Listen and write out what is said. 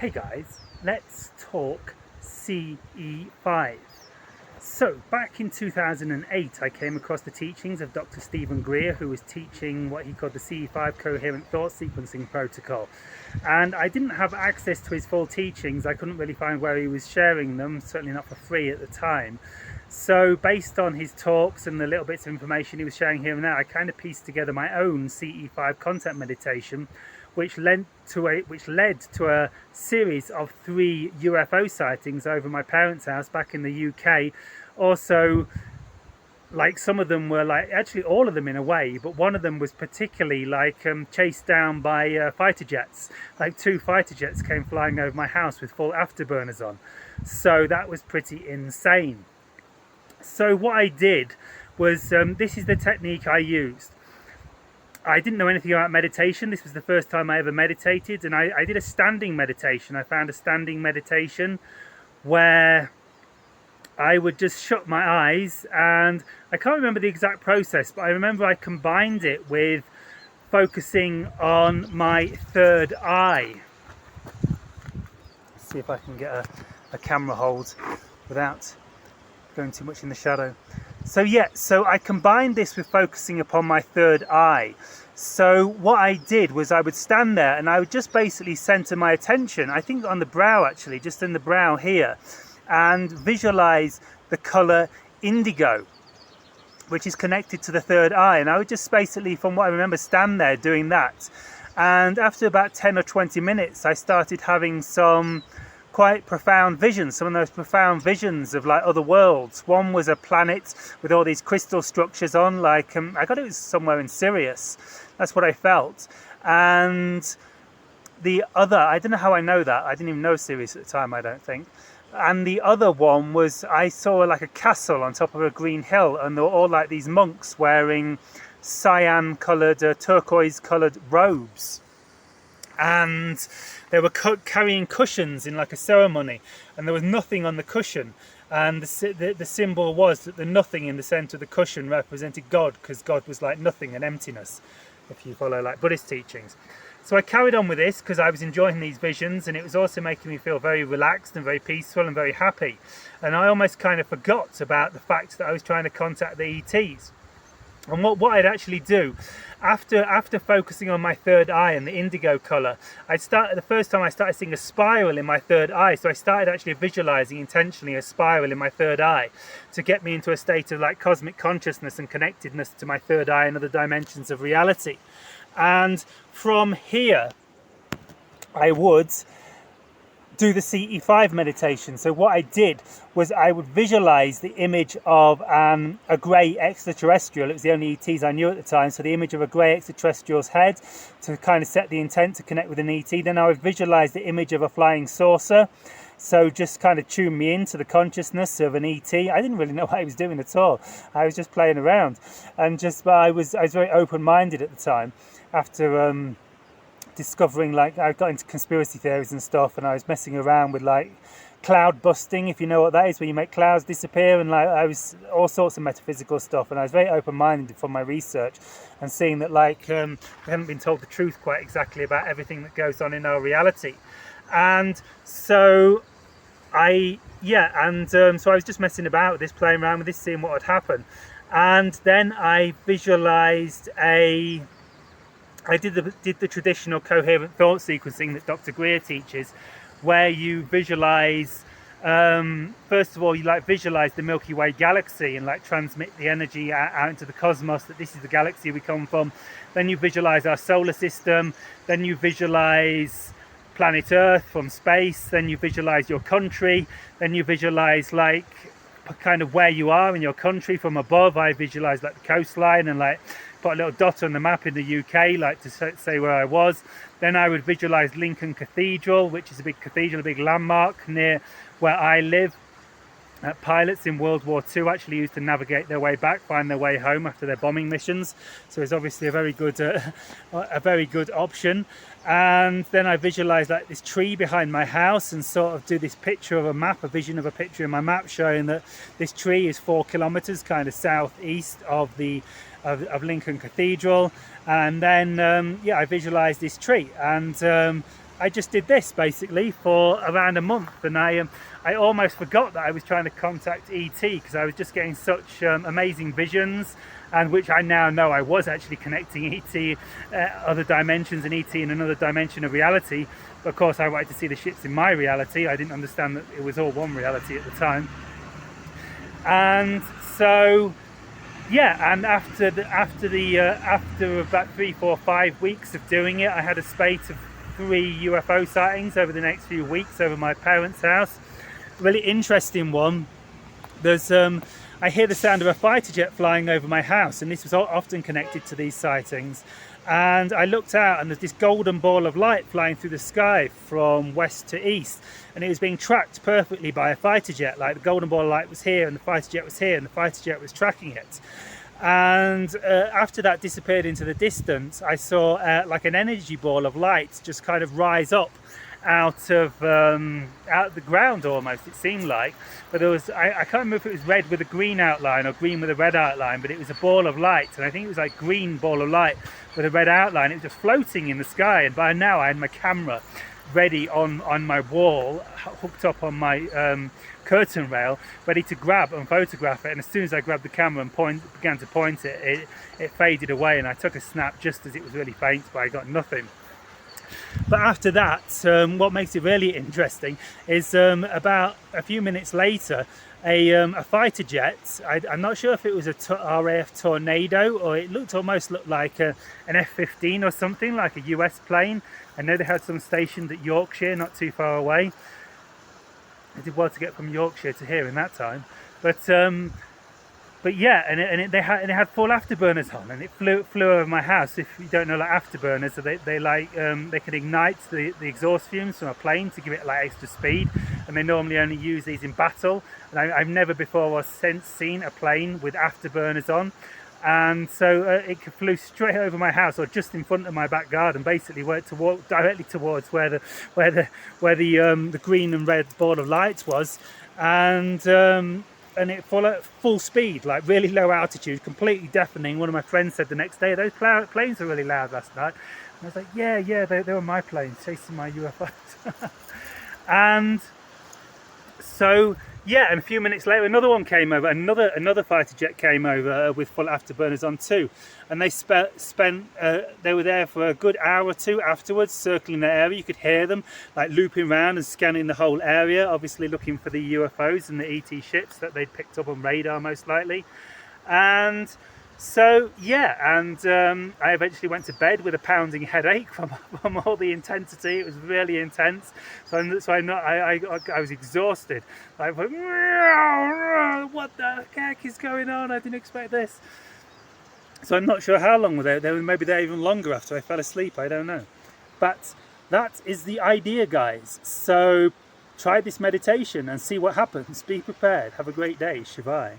Hey guys, let's talk CE5. So back in 2008 I came across the teachings of Dr. Stephen Greer, who was teaching what he called the CE5 Coherent Thought Sequencing Protocol, and I didn't have access to his full teachings. I couldn't really find where he was sharing them, certainly not for free at the time. So based on his talks and the little bits of information he was sharing here and there, I kind of pieced together my own CE5 content meditation, which led to a series of 3 UFO sightings over my parents' house back in the UK. Also, like, some of them were like, actually all of them in a way, but one of them was particularly like chased down by fighter jets. Like 2 fighter jets came flying over my house with full afterburners on. So that was pretty insane. So what I did was, this is the technique I used. I didn't know anything about meditation. This was the first time I ever meditated, and I did a standing meditation. I found a standing meditation where I would just shut my eyes, and I can't remember the exact process, but I remember I combined it with focusing on my third eye. Let's see if I can get a camera hold without going too much in the shadow. So I combined this with focusing upon my third eye. So what I did was I would stand there and I would just basically center my attention, I think on the brow actually, just in the brow here, and visualize the color indigo, which is connected to the third eye. And I would just basically, from what I remember, stand there doing that. And after about 10 or 20 minutes, I started having some quite profound visions, some of those profound visions of like other worlds. One was a planet with all these crystal structures on, like I got it was somewhere in Sirius. That's what I felt. And the other, I don't know how I know that, I didn't even know Sirius at the time, I don't think. And the other one was, I saw like a castle on top of a green hill, and there were all like these monks wearing cyan coloured, turquoise coloured robes, and they were carrying cushions in like a ceremony, and there was nothing on the cushion, and the symbol was that the nothing in the center of the cushion represented God, because God was like nothing and emptiness, if you follow like Buddhist teachings. So I carried on with this because I was enjoying these visions, and it was also making me feel very relaxed and very peaceful and very happy. And I almost kind of forgot about the fact that I was trying to contact the ETs. And what I'd actually do after focusing on my third eye and the indigo color, the first time I started seeing a spiral in my third eye. So I started actually visualizing intentionally a spiral in my third eye to get me into a state of like cosmic consciousness and connectedness to my third eye and other dimensions of reality. And from here I would do the CE5 meditation. So what I did was I would visualize the image of a grey extraterrestrial. It was the only ETs I knew at the time, so the image of a grey extraterrestrial's head to kind of set the intent to connect with an ET. Then I would visualize the image of a flying saucer, so just kind of tune me into the consciousness of an ET. I didn't really know what I was doing at all. I was just playing around, and I was very open-minded at the time. After discovering, like, I got into conspiracy theories and stuff, and I was messing around with like cloud busting, if you know what that is, where you make clouds disappear, and like I was all sorts of metaphysical stuff. And I was very open-minded from my research and seeing that like we hadn't been told the truth quite exactly about everything that goes on in our reality. And so I was just messing about with this, playing around with this, seeing what would happen. And then I visualized I did the traditional coherent thought sequencing that Dr. Greer teaches, where you visualize, first of all, you like visualize the Milky Way galaxy and like transmit the energy out into the cosmos, that this is the galaxy we come from. Then you visualize our solar system. Then you visualize planet Earth from space. Then you visualize your country. Then you visualize like kind of where you are in your country from above. I visualize like the coastline and like put a little dot on the map in the UK, like to say where I was. Then I would visualize Lincoln Cathedral, which is a big cathedral, a big landmark near where I live. Pilots in World War II actually used to navigate their way back, find their way home after their bombing missions. So it's obviously a very good option. And then I visualize like this tree behind my house and sort of do this picture of a map, a vision of a picture in my map showing that this tree is 4 kilometers kind of southeast of Lincoln Cathedral. And then I visualized this tree, and I just did this basically for around a month, and I almost forgot that I was trying to contact ET, because I was just getting such amazing visions, and which I now know I was actually connecting ET, other dimensions, and ET in another dimension of reality. But of course I wanted to see the ships in my reality. I didn't understand that it was all one reality at the time. And so yeah, and after about 3, 4, 5 weeks of doing it, I had a spate of 3 UFO sightings over the next few weeks over my parents' house. Really interesting one. There's I hear the sound of a fighter jet flying over my house, and this was often connected to these sightings. And I looked out, and there's this golden ball of light flying through the sky from west to east, and it was being tracked perfectly by a fighter jet. Like, the golden ball of light was here, and the fighter jet was here, and the fighter jet was tracking it. And after that disappeared into the distance, I saw like an energy ball of light just kind of rise up out of the ground almost, it seemed like. But there was, I can't remember if it was red with a green outline or green with a red outline, but it was a ball of light, and I think it was like green ball of light with a red outline. It was just floating in the sky, and by now I had my camera ready on my wall, hooked up on my curtain rail, ready to grab and photograph it. And as soon as I grabbed the camera and began to point it, it faded away, and I took a snap just as it was really faint, but I got nothing. But after that, what makes it really interesting is about a few minutes later, a fighter jet, I'm not sure if it was a RAF Tornado, or it almost looked like an F-15 or something, like a US plane. I know they had some stationed at Yorkshire, not too far away. I did well to get from Yorkshire to here in that time. But yeah, and it had full afterburners on, and it flew over my house. If you don't know, like, afterburners, so they can ignite the exhaust fumes from a plane to give it like extra speed, and they normally only use these in battle. And I've never before or since seen a plane with afterburners on, and so it flew straight over my house, or just in front of my back garden, basically, went to walk directly towards where the green and red ball of light was, and it full speed, like really low altitude, completely deafening. One of my friends said the next day, those planes were really loud last night. And I was like, yeah, they were my planes chasing my UFOs. And so yeah, and a few minutes later another one came over, another fighter jet came over with full afterburners on too, and they they were there for a good hour or two afterwards, circling the area. You could hear them like looping around and scanning the whole area, obviously looking for the UFOs and the ET ships that they'd picked up on radar most likely. And so yeah, and I eventually went to bed with a pounding headache from all the intensity. It was really intense. So I was exhausted. Like, what the heck is going on? I didn't expect this. So I'm not sure how long they were. Maybe they're even longer after I fell asleep. I don't know. But that is the idea, guys. So try this meditation and see what happens. Be prepared. Have a great day. Shivai.